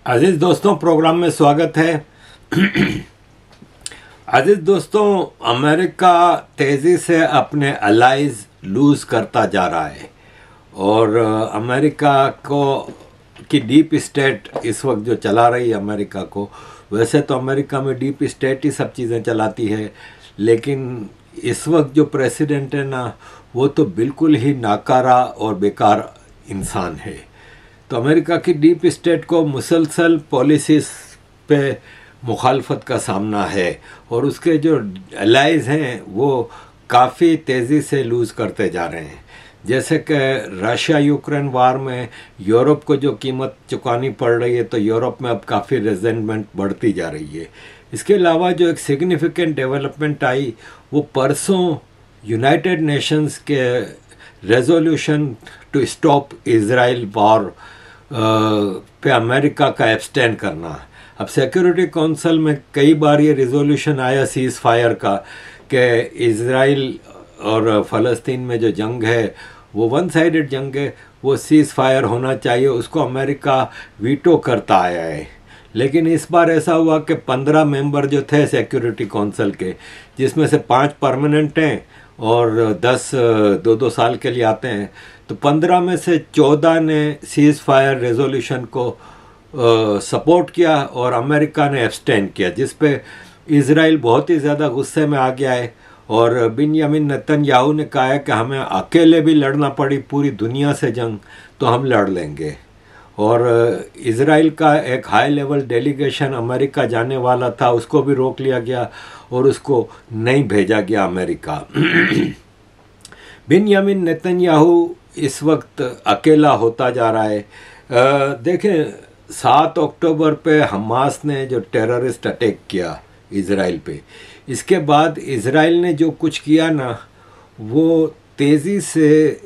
अजीज दोस्तों, प्रोग्राम में स्वागत है। अजीज दोस्तों, अमेरिका तेज़ी से अपने अलाइज लूज़ करता जा रहा है और अमेरिका को की डीप स्टेट इस वक्त जो चला रही है अमेरिका को, वैसे तो अमेरिका में डीप स्टेट ही सब चीज़ें चलाती है, लेकिन इस वक्त जो प्रेसिडेंट है ना, वो तो बिल्कुल ही नाकारा और बेकार इंसान है। तो अमेरिका की डीप स्टेट को मुसलसल पॉलिसीज़ पे मुखालफत का सामना है और उसके जो अलाइज हैं वो काफ़ी तेज़ी से लूज़ करते जा रहे हैं। जैसे कि रशिया यूक्रेन वार में यूरोप को जो कीमत चुकानी पड़ रही है, तो यूरोप में अब काफ़ी रेजेंटमेंट बढ़ती जा रही है। इसके अलावा जो एक सिग्निफिकेंट डेवलपमेंट आई, वो परसों यूनाइटेड नेशंस के resolution to stop Israel war पे अमेरिका का एब्सटेन करना। अब सिक्योरिटी काउंसिल में कई बार ये रिजोल्यूशन आया सीज़ फायर का कि इजराइल और फ़लस्तीन में जो जंग है वो वन साइडेड जंग है, वो सीज़ फायर होना चाहिए, उसको अमेरिका वीटो करता आया है। लेकिन इस बार ऐसा हुआ कि 15 मेंबर जो थे सिक्योरिटी काउंसिल के, जिसमें से 5 परमानेंट हैं और 10 2-2 साल के लिए आते हैं, तो 15 में से 14 ने सीज़ फायर रेजोल्यूशन को सपोर्ट किया और अमेरिका ने एब्सटेन किया, जिस पे इजराइल बहुत ही ज़्यादा गुस्से में आ गया है और बिन्यामिन नेतन्याहू ने कहा है कि हमें अकेले भी लड़ना पड़ी पूरी दुनिया से जंग तो हम लड़ लेंगे। और इजराइल का एक हाई लेवल डेलीगेशन अमेरिका जाने वाला था, उसको भी रोक लिया गया और उसको नहीं भेजा गया अमेरिका। बिन्यामिन नेतन्याहू इस वक्त अकेला होता जा रहा है। देखें, 7 अक्टूबर पे हमास ने जो टेररिस्ट अटैक किया इजराइल पे, इसके बाद इजराइल ने जो कुछ किया ना, वो तेज़ी से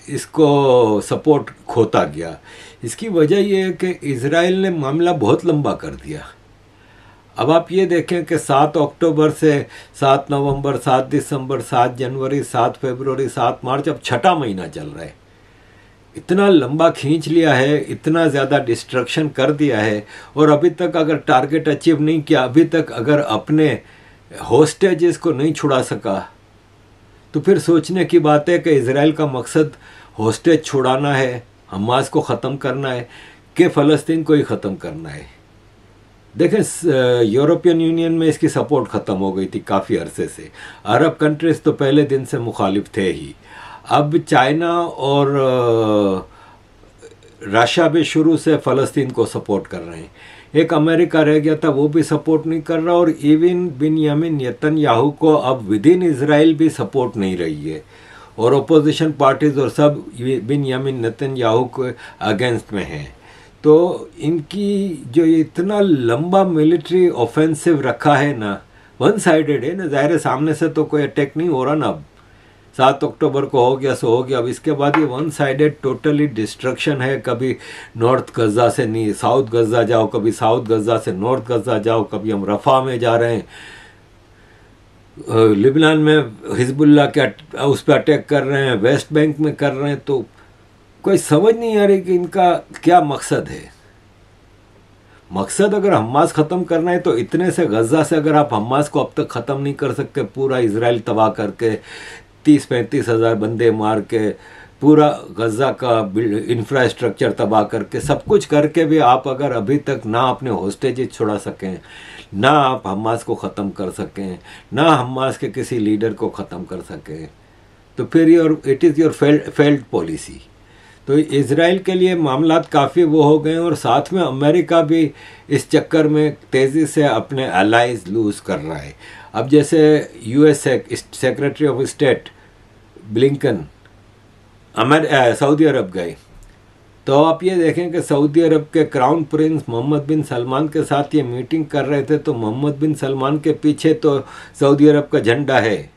इसको सपोर्ट खोता गया। इसकी वजह यह है कि इजराइल ने मामला बहुत लंबा कर दिया। अब आप ये देखें कि 7 अक्टूबर से 7 नवंबर, 7 दिसंबर, 7 जनवरी, 7 फरवरी, 7 मार्च, अब 6ठा महीना चल रहा है। इतना लंबा खींच लिया है, इतना ज़्यादा डिस्ट्रक्शन कर दिया है और अभी तक अगर टारगेट अचीव नहीं किया, अभी तक अगर अपने होस्टेजेस को नहीं छुड़ा सका, तो फिर सोचने की बात है कि इजराइल का मकसद होस्टेज छुड़ाना है, हमास को ख़त्म करना है कि फ़लस्तीन को ही ख़त्म करना है। देखें, यूरोपियन यूनियन में इसकी सपोर्ट ख़त्म हो गई थी काफ़ी अरसे से। अरब कंट्रीज़ तो पहले दिन से मुखालिफ थे ही। अब चाइना और रशिया भी शुरू से फ़लस्तीन को सपोर्ट कर रहे हैं। एक अमेरिका रह गया था, वो भी सपोर्ट नहीं कर रहा और इवन बिन्यामिन नेतन्याहू को अब विद इन इजराइल भी सपोर्ट नहीं रही है और अपोजिशन पार्टीज़ और सब बिन्यामिन नेतन्याहू के अगेंस्ट में हैं। तो इनकी जो इतना लंबा मिलिट्री ऑफेंसिव रखा है ना, वन साइडेड है ना, ज़ाहिर सामने से तो कोई अटैक नहीं हो रहा ना। अब 7 अक्टूबर को हो गया सो हो गया। अब इसके बाद ये वन साइडेड टोटली डिस्ट्रक्शन है। कभी नॉर्थ गज़ा से नहीं साउथ गज़ा जाओ, कभी साउथ गज़ा से नॉर्थ गज़ा जाओ, कभी हम रफ़ा में जा रहे हैं, लिबनान में हिजबुल्लाह के उस पर अटैक कर रहे हैं, वेस्ट बैंक में कर रहे हैं। तो कोई समझ नहीं आ रही कि इनका क्या मकसद है। मकसद अगर हमास ख़त्म करना है तो इतने से गज़ा से अगर आप हमास को अब तक ख़त्म नहीं कर सकते, पूरा इजराइल तबाह करके 30-35 हज़ार बंदे मार के, पूरा गज़ा का इंफ्रास्ट्रक्चर तबाह करके, सब कुछ करके भी आप अगर अभी तक ना अपने होस्टेजेस छुड़ा सकें, ना आप हमास को ख़त्म कर सकें, ना हमास के किसी लीडर को ख़त्म कर सकें, तो फिर it is your failed policy. तो इजराइल के लिए मामला काफ़ी वो हो गए और साथ में अमेरिका भी इस चक्कर में तेज़ी से अपने अलाइज लूज़ कर रहा है। अब जैसे US secretary of state Blinken Saudi Arab गए, तो आप ये देखें कि सऊदी अरब के crown prince Mohammed bin Salman के साथ ये मीटिंग कर रहे थे, तो मोहम्मद बिन सलमान के पीछे तो सऊदी अरब का झंडा है,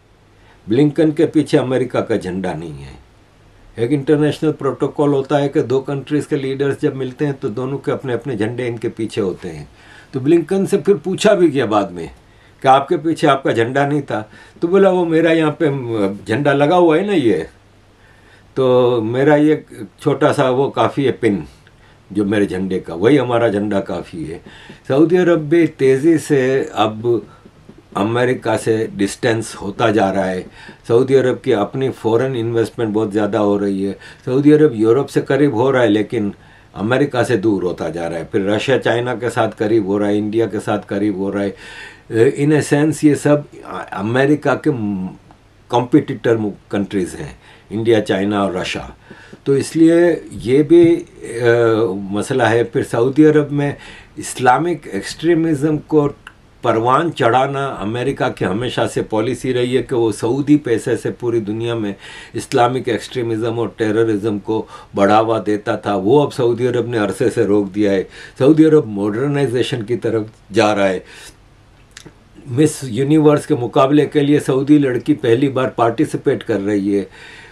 ब्लिंकन के पीछे अमेरिका का झंडा नहीं है। एक इंटरनेशनल प्रोटोकॉल होता है कि 2 कंट्रीज़ के लीडर्स जब मिलते हैं तो दोनों के अपने अपने झंडे इनके पीछे होते हैं। तो ब्लिंकन से फिर पूछा भी गया बाद में कि आपके पीछे आपका झंडा नहीं था, तो बोला वो मेरा यहाँ पे झंडा लगा हुआ है ना, ये तो मेरा ये छोटा सा वो काफ़ी है पिन, जो मेरे झंडे का, वही हमारा झंडा काफ़ी है। सऊदी अरब भी तेज़ी से अब अमेरिका से डिस्टेंस होता जा रहा है। सऊदी अरब की अपनी फॉरेन इन्वेस्टमेंट बहुत ज़्यादा हो रही है। सऊदी अरब यूरोप से करीब हो रहा है लेकिन अमेरिका से दूर होता जा रहा है। फिर रशिया चाइना के साथ करीब हो रहा है, इंडिया के साथ करीब हो रहा है। इन ए सेंस ये सब अमेरिका के कॉम्पिटिटर कंट्रीज़ हैं, इंडिया, चाइना और रशिया। तो इसलिए ये भी मसला है। फिर सऊदी अरब में इस्लामिक एक्सट्रीमिज़म को परवान चढ़ाना अमेरिका की हमेशा से पॉलिसी रही है कि वो सऊदी पैसे से पूरी दुनिया में इस्लामिक एक्सट्रीमिज़म और टेररिज्म को बढ़ावा देता था। वो अब सऊदी अरब ने अरसे से रोक दिया है। सऊदी अरब मॉडर्नाइजेशन की तरफ जा रहा है। मिस यूनिवर्स के मुकाबले के लिए सऊदी लड़की पहली बार पार्टिसिपेट कर रही है।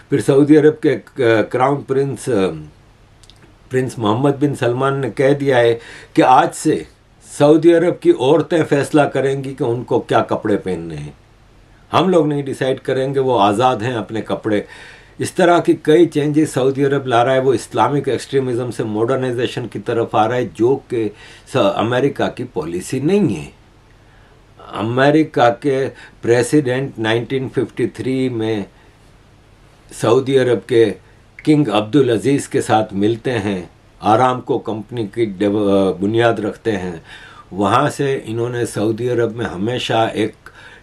फिर सऊदी अरब के crown prince Mohammed bin Salman ने कह दिया है कि आज से सऊदी अरब की औरतें फैसला करेंगी कि उनको क्या कपड़े पहनने हैं, हम लोग नहीं डिसाइड करेंगे, वो आज़ाद हैं अपने कपड़े। इस तरह की कई चेंजेस सऊदी अरब ला रहा है। वो इस्लामिक एक्सट्रीमिज़म से मॉडर्नाइजेशन की तरफ आ रहा है, जो कि अमेरिका की पॉलिसी नहीं है। अमेरिका के प्रेसिडेंट 1953 में सऊदी अरब के किंग अब्दुल अजीज़ के साथ मिलते हैं, आरामको कंपनी की बुनियाद रखते हैं। वहाँ से इन्होंने सऊदी अरब में हमेशा एक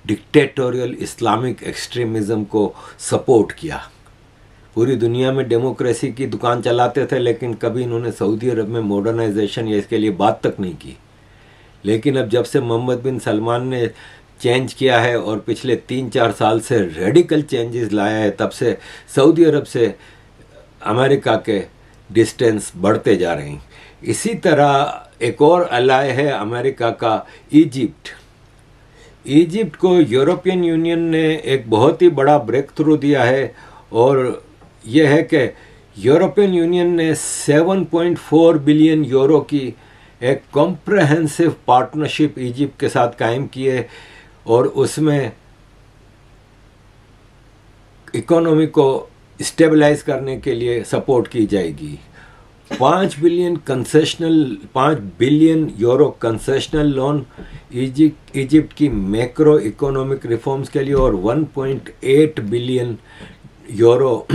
डिक्टेटोरियल इस्लामिक एक्सट्रीमिज़म को सपोर्ट किया। पूरी दुनिया में डेमोक्रेसी की दुकान चलाते थे लेकिन कभी इन्होंने सऊदी अरब में मॉडर्नाइजेशन या इसके लिए बात तक नहीं की। लेकिन अब जब से मोहम्मद बिन सलमान ने चेंज किया है और पिछले 3-4 साल से रेडिकल चेंजेस लाया है, तब से सऊदी अरब से अमेरिका के डिस्टेंस बढ़ते जा रहे हैं। इसी तरह एक और अलाय है अमेरिका का, इजिप्ट। इजिप्ट को यूरोपियन यूनियन ने एक बहुत ही बड़ा ब्रेक थ्रू दिया है और यह है कि यूरोपियन यूनियन ने 7.4 बिलियन यूरो की एक कॉम्प्रहेंसिव पार्टनरशिप इजिप्ट के साथ कायम की है और उसमें इकोनॉमी को स्टेबलाइज करने के लिए सपोर्ट की जाएगी। 5 billion euro concessional loan Egypt की मैक्रो इकोनॉमिक रिफॉर्म्स के लिए और 1.8 बिलियन यूरो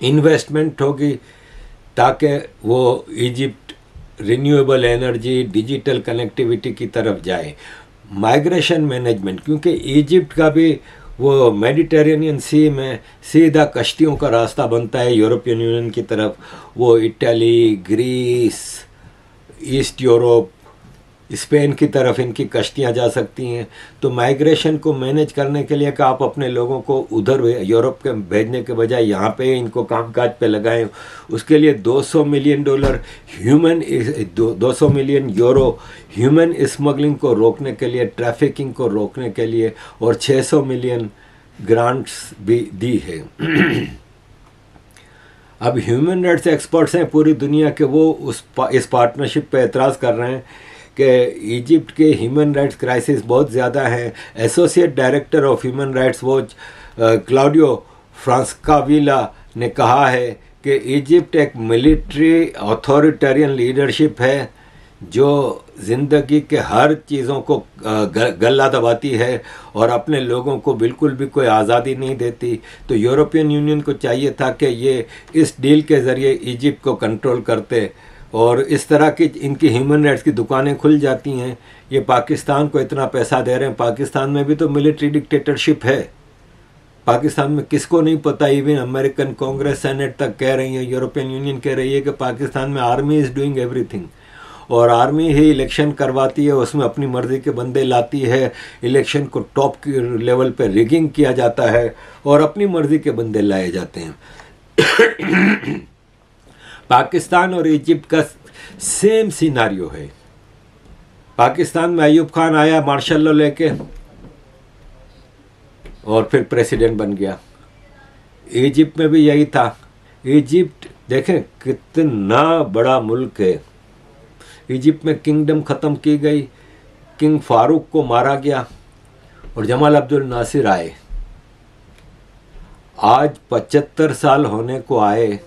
इन्वेस्टमेंट होगी ताकि वो Egypt renewable energy, digital connectivity की तरफ जाए। माइग्रेशन मैनेजमेंट, क्योंकि इजिप्ट का भी वो मेडिटेरेनियन सी में सीधा कश्तियों का रास्ता बनता है यूरोपियन यूनियन की तरफ। वो Italy, Greece, East Europe, Spain की तरफ इनकी कश्तियाँ जा सकती हैं। तो माइग्रेशन को मैनेज करने के लिए कि आप अपने लोगों को उधर यूरोप के भेजने के बजाय यहाँ पे इनको कामकाज पे लगाएं, उसके लिए $200 million $200 million euro human smuggling को रोकने के लिए, ट्रैफिकिंग को रोकने के लिए, और 600 मिलियन ग्रांट्स भी दी है। अब ह्यूमन राइट्स एक्सपर्ट्स हैं पूरी दुनिया के, वो इस पार्टनरशिप पे एतराज़ कर रहे हैं कि इजिप्ट के ह्यूमन राइट्स क्राइसिस बहुत ज़्यादा है। Associate director of human rights watch Claudio Francavilla ने कहा है कि इजिप्ट एक मिलिट्री अथॉरिटेरियन लीडरशिप है जो ज़िंदगी के हर चीज़ों को गला दबाती है और अपने लोगों को बिल्कुल भी कोई आज़ादी नहीं देती। तो यूरोपियन यूनियन को चाहिए था कि ये इस डील के ज़रिए इजिप्ट को कंट्रोल करते और इस तरह की इनकी ह्यूमन राइट्स की दुकानें खुल जाती हैं। ये पाकिस्तान को इतना पैसा दे रहे हैं, पाकिस्तान में भी तो मिलिट्री डिक्टेटरशिप है। पाकिस्तान में किसको नहीं पता, इवन अमेरिकन कांग्रेस सेनेट तक कह रही है, यूरोपियन यूनियन कह रही है कि पाकिस्तान में आर्मी इज़ डूइंग एवरीथिंग, और आर्मी ही इलेक्शन करवाती है, उसमें अपनी मर्ज़ी के बंदे लाती है, इलेक्शन को टॉप लेवल पे रिगिंग किया जाता है और अपनी मर्ज़ी के बंदे लाए जाते हैं। पाकिस्तान और इजिप्ट का सेम सिनारियो है। पाकिस्तान में अयूब खान आया मार्शल लॉ लेके और फिर प्रेसिडेंट बन गया। इजिप्ट में भी यही था। इजिप्ट देखें कितना बड़ा मुल्क है। इजिप्ट में किंगडम ख़त्म की गई, किंग फारूक को मारा गया और जमाल अब्दुल नासिर आए। आज 75 साल होने को आए।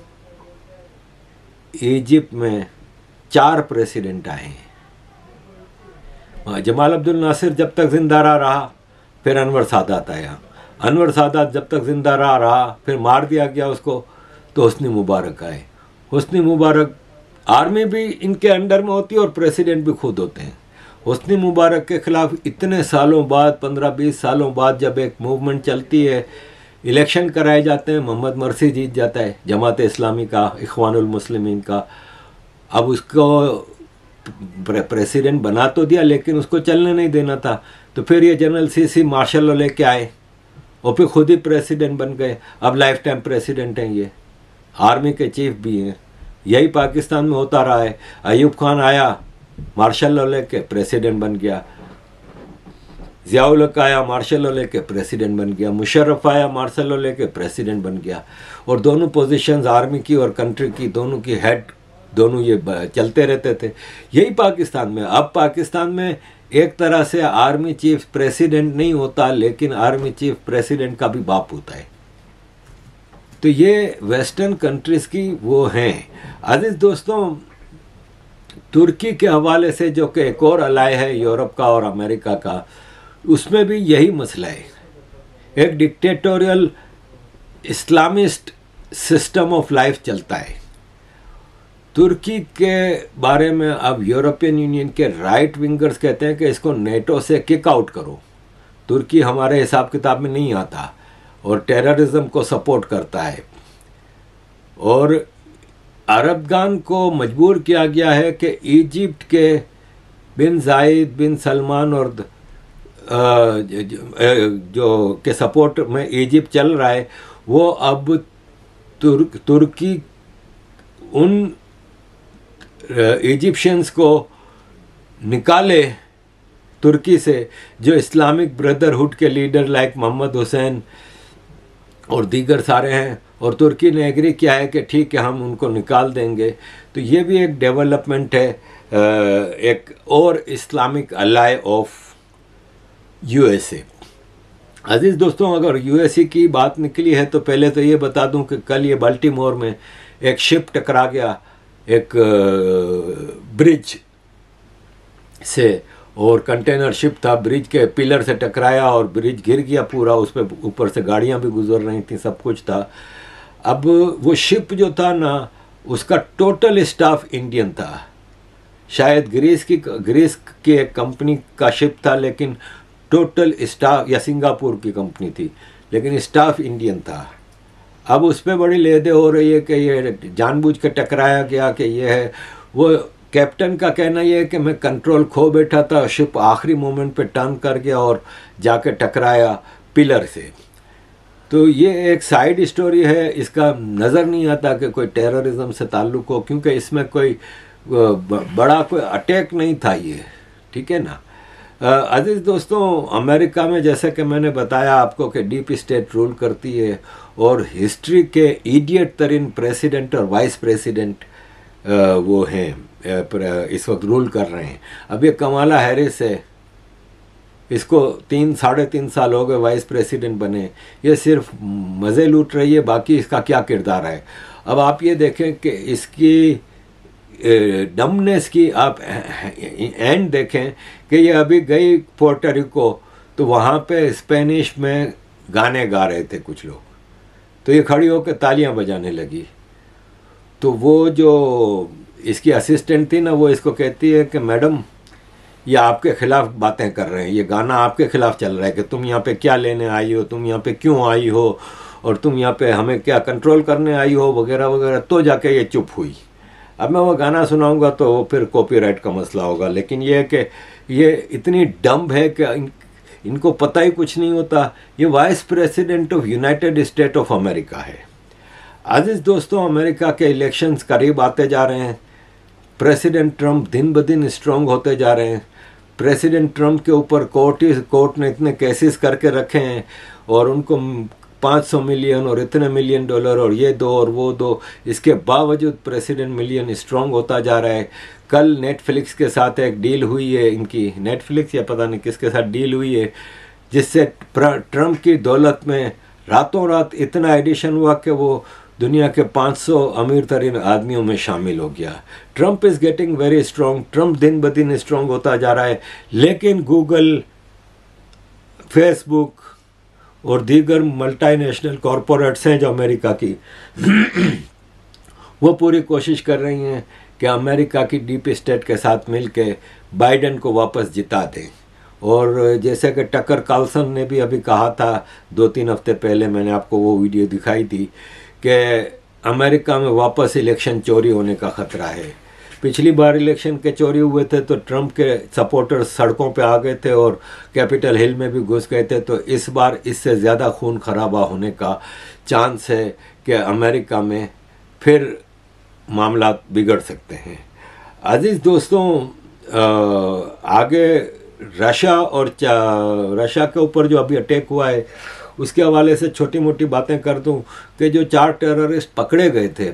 इजिप्ट में 4 प्रेसिडेंट आए हैं। जमाल अब्दुल नासिर जब तक जिंदा रहा, फिर अनवर सादात आया। अनवर सादात जब तक जिंदा रहा, फिर मार दिया गया उसको, तो हुस्नी मुबारक आए। हुस्नी मुबारक, आर्मी भी इनके अंडर में होती है और प्रेसिडेंट भी खुद होते हैं। हुस्नी मुबारक के खिलाफ इतने सालों बाद, 15-20 सालों बाद जब एक मूवमेंट चलती है, इलेक्शन कराए जाते हैं, मोहम्मद मरसी जीत जाता है, जमात इस्लामी का, इख्वानुल मुस्लिमीन का। अब उसको प्रेसिडेंट बना तो दिया, लेकिन उसको चलने नहीं देना था। तो फिर ये जनरल सीसी मार्शल लॉ लेके आए और फिर खुद ही प्रेसिडेंट बन गए। अब लाइफ टाइम प्रेसिडेंट हैं, ये आर्मी के चीफ भी हैं। यही पाकिस्तान में होता रहा है। अयूब खान आया, मार्शल लॉ लेके प्रेसिडेंट बन गया। ज़ियाउल हक आया, मार्शल लॉ लेके प्रेसिडेंट बन गया। मुशर्रफ आया, मार्शल लॉ लेके प्रेसिडेंट बन गया। और दोनों पोजीशंस, आर्मी की और कंट्री की, दोनों की हेड, दोनों ये चलते रहते थे। यही पाकिस्तान में, अब पाकिस्तान में एक तरह से आर्मी चीफ प्रेसिडेंट नहीं होता, लेकिन आर्मी चीफ प्रेसिडेंट का भी बाप होता है। तो ये वेस्टर्न कंट्रीज की वो हैं। अजीज दोस्तों, तुर्की के हवाले से जो कि एक और अलाय है यूरोप का और अमेरिका का, उसमें भी यही मसला है। एक dictatorial Islamist system of life चलता है। तुर्की के बारे में अब यूरोपियन यूनियन के राइट विंगर्स कहते हैं कि इसको नेटो से किक आउट करो। तुर्की हमारे हिसाब किताब में नहीं आता और टेररिज्म को सपोर्ट करता है। और अरबगान को मजबूर किया गया है कि इजिप्ट के बिन जायद बिन सलमान और जो के सपोर्ट में इजिप्ट चल रहा है, वो अब तुर्की उन इजिप्शियंस को निकाले तुर्की से जो इस्लामिक ब्रदरहुड के लीडर लाइक मोहम्मद हुसैन और दीगर सारे हैं। और तुर्की ने एग्री किया है कि ठीक है, हम उनको निकाल देंगे। तो ये भी एक डेवलपमेंट है, एक और इस्लामिक अलाय ऑफ यूएसए। अजीज दोस्तों, अगर यूएसए की बात निकली है तो पहले तो ये बता दूं कि कल ये बाल्टीमोर में एक शिप टकरा गया एक ब्रिज से, और कंटेनर शिप था, ब्रिज के पिलर से टकराया और ब्रिज गिर गया पूरा। उस पर ऊपर से गाड़ियां भी गुजर रही थी, सब कुछ था। अब वो शिप जो था ना, उसका टोटल स्टाफ इंडियन था। शायद ग्रीस की एक कंपनी का शिप था, लेकिन टोटल स्टाफ, या सिंगापुर की कंपनी थी, लेकिन स्टाफ इंडियन था। अब उस पर बड़ी लेदे हो रही है कि ये जानबूझ के टकराया गया, कि ये है वो। कैप्टन का कहना यह है कि मैं कंट्रोल खो बैठा था, शिप आखिरी मोमेंट पे टर्न कर गया और जाके टकराया पिलर से। तो ये एक साइड स्टोरी है, इसका नज़र नहीं आता कि कोई टेररिज्म से ताल्लुक़ हो, क्योंकि इसमें कोई बड़ा कोई अटैक नहीं था ये, ठीक है ना। अजीज़ दोस्तों, अमेरिका में जैसे कि मैंने बताया आपको कि डीप स्टेट रूल करती है और हिस्ट्री के इडियट तरीन प्रेसिडेंट और वाइस प्रेसिडेंट वो हैं, इस वक्त रूल कर रहे हैं। अब ये कमाला हैरिस है, इसको 3-3.5 साल हो गए वाइस प्रेसिडेंट बने। ये सिर्फ मज़े लूट रही है, बाकी इसका क्या किरदार है। अब आप ये देखें कि इसकी डमनेस की आप एंड देखें कि ये अभी गई पोर्टो रिको, तो वहाँ पे स्पेनिश में गाने गा रहे थे कुछ लोग, तो ये खड़ी होकर तालियां बजाने लगी। तो वो जो इसकी असिस्टेंट थी ना, वो इसको कहती है कि मैडम, ये आपके खिलाफ बातें कर रहे हैं, ये गाना आपके खिलाफ चल रहा है कि तुम यहाँ पे क्या लेने आई हो, तुम यहाँ पे क्यों आई हो, और तुम यहाँ पे हमें क्या कंट्रोल करने आई हो, वगैरह वगैरह। तो जाके ये चुप हुई। अब मैं वो गाना सुनाऊंगा तो वो फिर कॉपीराइट का मसला होगा, लेकिन ये है कि ये इतनी डम्ब है कि इनको पता ही कुछ नहीं होता। ये vice president of United state of America है। अजीज दोस्तों, अमेरिका के इलेक्शंस करीब आते जा रहे हैं। प्रेसिडेंट ट्रंप दिन ब दिन स्ट्रांग होते जा रहे हैं। प्रेसिडेंट ट्रंप के ऊपर कोर्ट ने इतने केसेस करके रखे हैं और उनको 500 मिलियन और इतने मिलियन डॉलर और ये दो और वो दो। इसके बावजूद प्रेसिडेंट मिलियन स्ट्रांग होता जा रहा है। कल नेटफ्लिक्स के साथ एक डील हुई है, इनकी नेटफ्लिक्स या पता नहीं किसके साथ डील हुई है, जिससे ट्रंप की दौलत में रातों रात इतना एडिशन हुआ कि वो दुनिया के 500 अमीर तरीन आदमियों में शामिल हो गया। Trump is getting very strong, Trump दिन ब दिन स्ट्रॉन्ग होता जा रहा है, लेकिन गूगल, फेसबुक और दीगर मल्टीनेशनल कॉरपोरेट्स हैं जो अमेरिका की वो पूरी कोशिश कर रही हैं कि अमेरिका की डीप स्टेट के साथ मिलकर बाइडेन को वापस जिता दें। और जैसे कि टकर कार्लसन ने भी अभी कहा था 2-3 हफ्ते पहले, मैंने आपको वो वीडियो दिखाई थी कि अमेरिका में वापस इलेक्शन चोरी होने का खतरा है। पिछली बार इलेक्शन के चोरी हुए थे तो ट्रंप के सपोर्टर्स सड़कों पे आ गए थे और कैपिटल हिल में भी घुस गए थे, तो इस बार इससे ज़्यादा खून खराबा होने का चांस है कि अमेरिका में फिर मामला बिगड़ सकते हैं। अजीज़ दोस्तों, आगे रशिया के ऊपर जो अभी अटैक हुआ है उसके हवाले से छोटी मोटी बातें कर दूं कि जो 4 टेररिस्ट पकड़े गए थे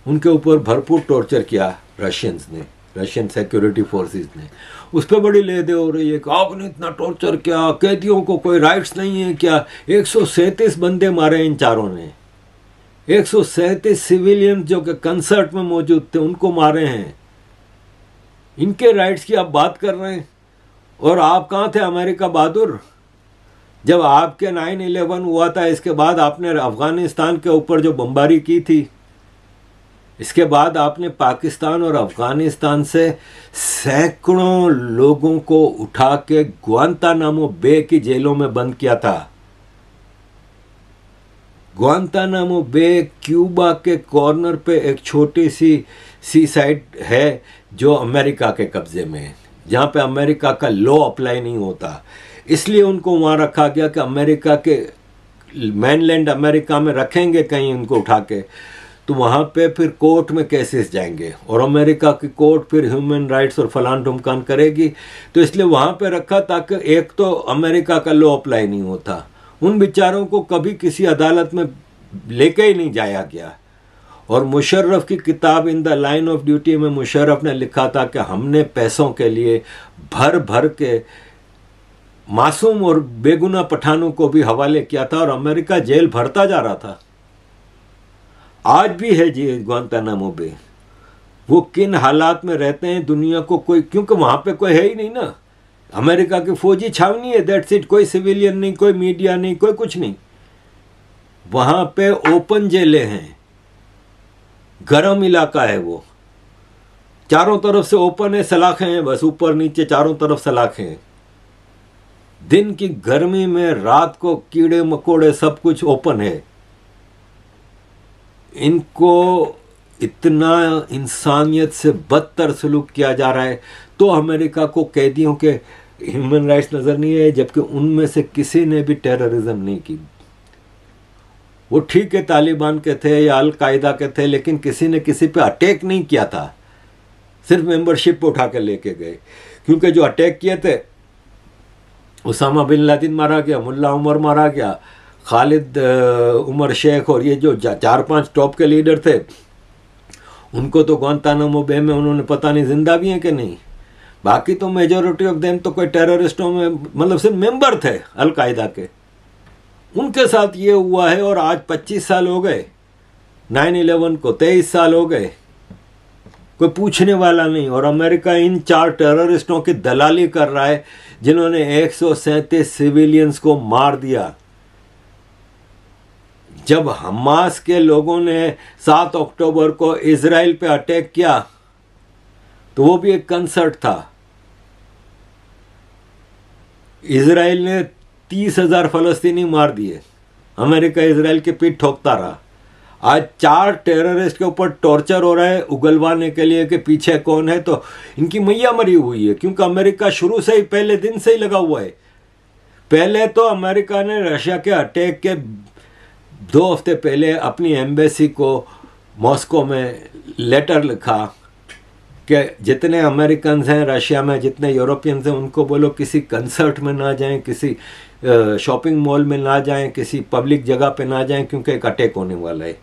उनके ऊपर भरपूर टॉर्चर किया रशियन सिक्योरिटी फोर्सेस ने। उस पर बड़ी लेदे हो रही है कि आपने इतना टॉर्चर किया, कैदियों को कोई राइट्स नहीं है क्या? 137 बंदे मारे इन चारों ने, 137 सिविलियन जो कि कंसर्ट में मौजूद थे उनको मारे हैं। इनके राइट्स की आप बात कर रहे हैं, और आप कहाँ थे अमेरिका बहादुर जब आपके 9/11 हुआ था? इसके बाद आपने अफगानिस्तान के ऊपर जो बमबारी की थी, इसके बाद आपने पाकिस्तान और अफगानिस्तान से सैकड़ों लोगों को उठा के ग्वांतानामो बे की जेलों में बंद किया था। ग्वांतानामो बे क्यूबा के कॉर्नर पे एक छोटी सी साइड है जो अमेरिका के कब्जे में है, जहाँ पे अमेरिका का लॉ अप्लाई नहीं होता। इसलिए उनको वहाँ रखा गया कि अमेरिका के मेनलैंड अमेरिका में रखेंगे कहीं उनको उठा के तो वहाँ पे फिर कोर्ट में केसेस जाएंगे और अमेरिका की कोर्ट फिर ह्यूमन राइट्स और फलान ढुमकान करेगी। तो इसलिए वहाँ पे रखा ताकि एक तो अमेरिका का लॉ अप्लाई नहीं होता, उन बेचारों को कभी किसी अदालत में लेके ही नहीं जाया गया। और मुशर्रफ की किताब in the line of duty में मुशर्रफ ने लिखा था कि हमने पैसों के लिए भर भर के मासूम और बेगुनाह पठानों को भी हवाले किया था और अमेरिका जेल भरता जा रहा था। आज भी है जी ग्वांतानामो बे। वो किन हालात में रहते हैं दुनिया को कोई, क्योंकि वहां पे कोई है ही नहीं ना, अमेरिका की फौजी छावनी है, दैट्स इट। कोई सिविलियन नहीं, कोई मीडिया नहीं, कोई कुछ नहीं। वहां पे ओपन जेलें हैं, गर्म इलाका है, वो चारों तरफ से ओपन है, सलाखें हैं बस, ऊपर नीचे चारों तरफ सलाखें हैं। दिन की गर्मी में रात को कीड़े मकोड़े सब कुछ ओपन है। इनको इतना इंसानियत से बदतर सलूक किया जा रहा है। तो अमेरिका को कैदियों के ह्यूमन राइट्स नजर नहीं है, जबकि उनमें से किसी ने भी टेररिज्म नहीं की। वो ठीक है तालिबान के थे या अल कायदा के थे, लेकिन किसी ने किसी पे अटैक नहीं किया था, सिर्फ मेंबरशिप उठा के लेके गए। क्योंकि जो अटैक किए थे, उसामा बिन लादेन मारा गया, मुल्ला उमर मारा गया, खालिद उमर शेख और ये जो 4-5 टॉप के लीडर थे, उनको तो ग्वांतानामो बे में उन्होंने पता नहीं जिंदा भी हैं कि नहीं। बाकी तो मेजोरिटी ऑफ देम तो कोई टेररिस्टों में मतलब सिर्फ मेंबर थे अल कायदा के, उनके साथ ये हुआ है। और आज 25 साल हो गए 9/11 को, 23 साल हो गए, कोई पूछने वाला नहीं। और अमेरिका इन 4 टेररिस्टों की दलाली कर रहा है जिन्होंने 137 सिविलियंस को मार दिया। जब हमास के लोगों ने 7 अक्टूबर को इजराइल पे अटैक किया तो वो भी एक कंसर्ट था। इजराइल ने 30,000 फलस्तीनी मार दिए, अमेरिका इजराइल की पीठ ठोकता रहा। आज 4 टेररिस्ट के ऊपर टॉर्चर हो रहा है उगलवाने के लिए कि पीछे कौन है। तो इनकी मैया मरी हुई है, क्योंकि अमेरिका शुरू से ही पहले दिन से ही लगा हुआ है। पहले तो अमेरिका ने रशिया के अटैक के 2 हफ्ते पहले अपनी एम्बेसी को मॉस्को में लेटर लिखा कि जितने अमेरिकन हैं रशिया में, जितने यूरोपियंस हैं, उनको बोलो किसी कंसर्ट में ना जाएं, किसी शॉपिंग मॉल में ना जाएं, किसी पब्लिक जगह पे ना जाएं, क्योंकि एक अटैक होने वाला है।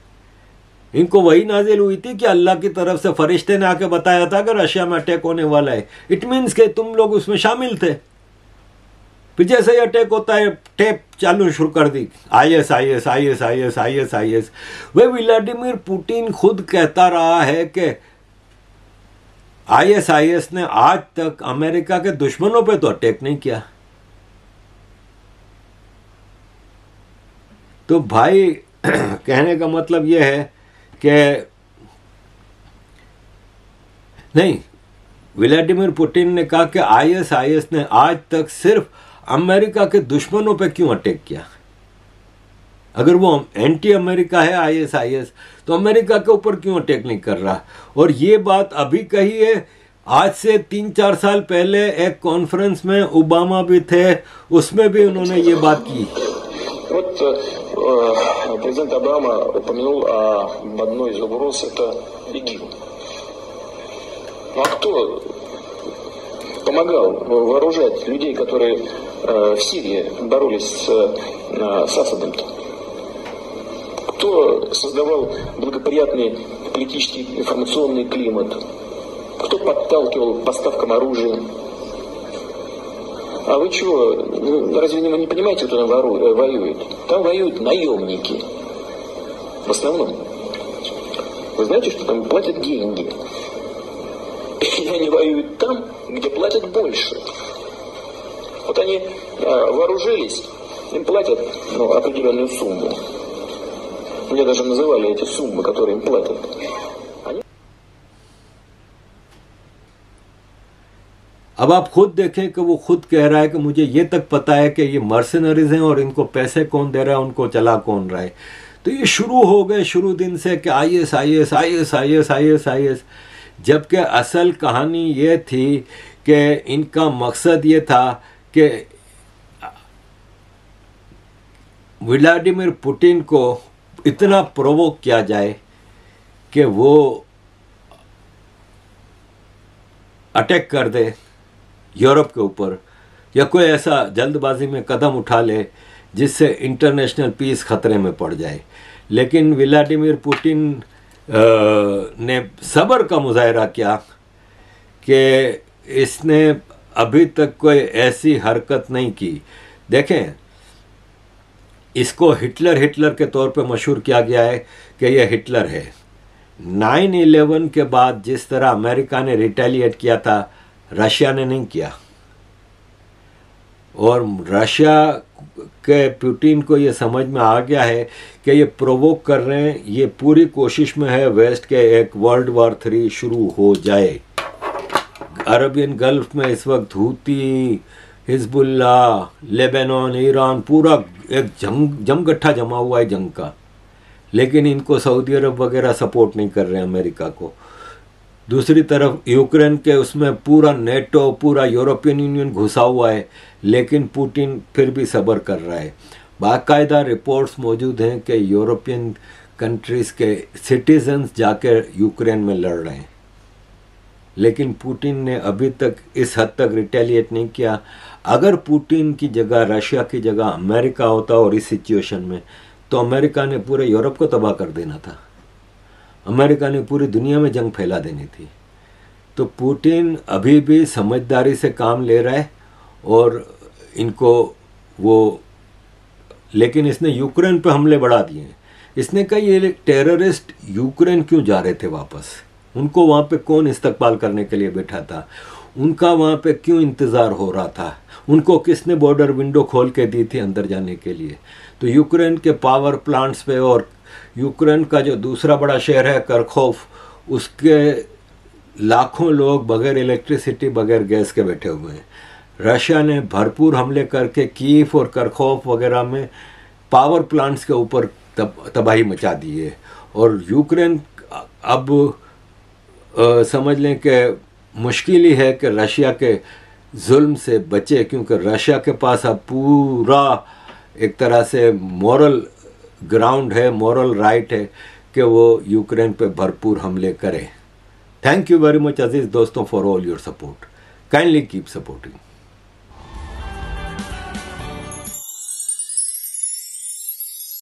इनको वही नाजिल हुई थी कि अल्लाह की तरफ से फरिश्ते ने आके बताया था कि रशिया में अटैक होने वाला है। इट मीन्स कि तुम लोग उसमें शामिल थे। फिर जैसे ही अटैक होता है टेप चालू शुरू कर दी, IS IS IS IS IS IS। वह व्लादिमीर पुतिन खुद कहता रहा है कि IS ने आज तक अमेरिका के दुश्मनों पे तो अटैक नहीं किया। तो भाई कहने का मतलब यह है कि नहीं, व्लादिमीर पुतिन ने कहा कि IS ने आज तक सिर्फ अमेरिका के दुश्मनों पे क्यों अटैक किया। अगर वो एंटी अमेरिका है IS तो अमेरिका के ऊपर क्यों अटैक नहीं कर रहा। और ये बात अभी कही है, आज से 3-4 साल पहले एक कॉन्फ्रेंस में ओबामा भी थे, उसमें भी उन्होंने ये बात की। Президент Обама упомянул об одной из угроз, это ИГИЛ. А кто помогал вооружать людей, которые в Сирии боролись с Асадом-то? Кто создавал благоприятный политический информационный климат? Кто подталкивал поставкам оружия? А вы чего, разве вы не понимаете, кто там воюет? Там воюют наемники. В основном. Вы знаете, что там платят деньги? И они воюют там, где платят больше. Вот они вооружились, им платят определенную сумму. Мне даже называли эти суммы, которые им платят. अब आप खुद देखें कि वो खुद कह रहा है कि मुझे ये तक पता है कि ये मर्सनरीज हैं और इनको पैसे कौन दे रहा है, उनको चला कौन रहा है। तो ये शुरू हो गए शुरू दिन से कि IS IS IS IS IS IS, जबकि असल कहानी ये थी कि इनका मकसद ये था कि व्लादिमीर पुतिन को इतना प्रोवोक किया जाए कि वो अटैक कर दे यूरोप के ऊपर, या कोई ऐसा जल्दबाजी में कदम उठा ले जिससे इंटरनेशनल पीस खतरे में पड़ जाए। लेकिन व्लादिमीर पुतिन ने सब्र का मुजाहरा किया कि इसने अभी तक कोई ऐसी हरकत नहीं की। देखें, इसको हिटलर के तौर पे मशहूर किया गया है कि यह हिटलर है। 9/11 के बाद जिस तरह अमेरिका ने रिटेलिएट किया था, रशिया ने नहीं किया। और रशिया के पुतिन को ये समझ में आ गया है कि ये प्रोवोक कर रहे हैं, ये पूरी कोशिश में है वेस्ट के एक वर्ल्ड वॉर 3 शुरू हो जाए। अरबियन गल्फ में इस वक्त हूती, हिजबुल्ला, लेबनान, ईरान, पूरा एक जमगट्ठा जमा हुआ है जंग का। लेकिन इनको सऊदी अरब वगैरह सपोर्ट नहीं कर रहे हैं अमेरिका को। दूसरी तरफ यूक्रेन के उसमें पूरा नेटो, पूरा यूरोपियन यूनियन घुसा हुआ है, लेकिन पुतिन फिर भी सब्र कर रहा है। बाकायदा रिपोर्ट्स मौजूद हैं कि यूरोपियन कंट्रीज़ के सिटीजन्स जाकर यूक्रेन में लड़ रहे हैं, लेकिन पुतिन ने अभी तक इस हद तक रिटेलिएट नहीं किया। अगर पुतिन की जगह, रशिया की जगह अमेरिका होता और इस सिचुएशन में, तो अमेरिका ने पूरे यूरोप को तबाह कर देना था। अमेरिका ने पूरी दुनिया में जंग फैला देनी थी। तो पुतिन अभी भी समझदारी से काम ले रहा है और इनको वो, लेकिन इसने यूक्रेन पे हमले बढ़ा दिए हैं। इसने कहा ये टेररिस्ट यूक्रेन क्यों जा रहे थे वापस, उनको वहाँ पे कौन इस्तकबाल करने के लिए बैठा था, उनका वहाँ पे क्यों इंतज़ार हो रहा था, उनको किसने बॉर्डर विंडो खोल के दी थी अंदर जाने के लिए। तो यूक्रेन के पावर प्लांट्स पे और यूक्रेन का जो दूसरा बड़ा शहर है करखोफ, उसके लाखों लोग बगैर इलेक्ट्रिसिटी, बगैर गैस के बैठे हुए हैं। रशिया ने भरपूर हमले करके कीव और करखोफ वगैरह में पावर प्लांट्स के ऊपर तबाही मचा दी है। और यूक्रेन अब समझ लें कि मुश्किल ही है कि रशिया के जुल्म से बचे, क्योंकि रशिया के पास अब पूरा एक तरह से मॉरल ग्राउंड है, मॉरल राइट है कि वो यूक्रेन पे भरपूर हमले करे। थैंक यू वेरी मच अजीज दोस्तों for all your support. Kindly keep supporting.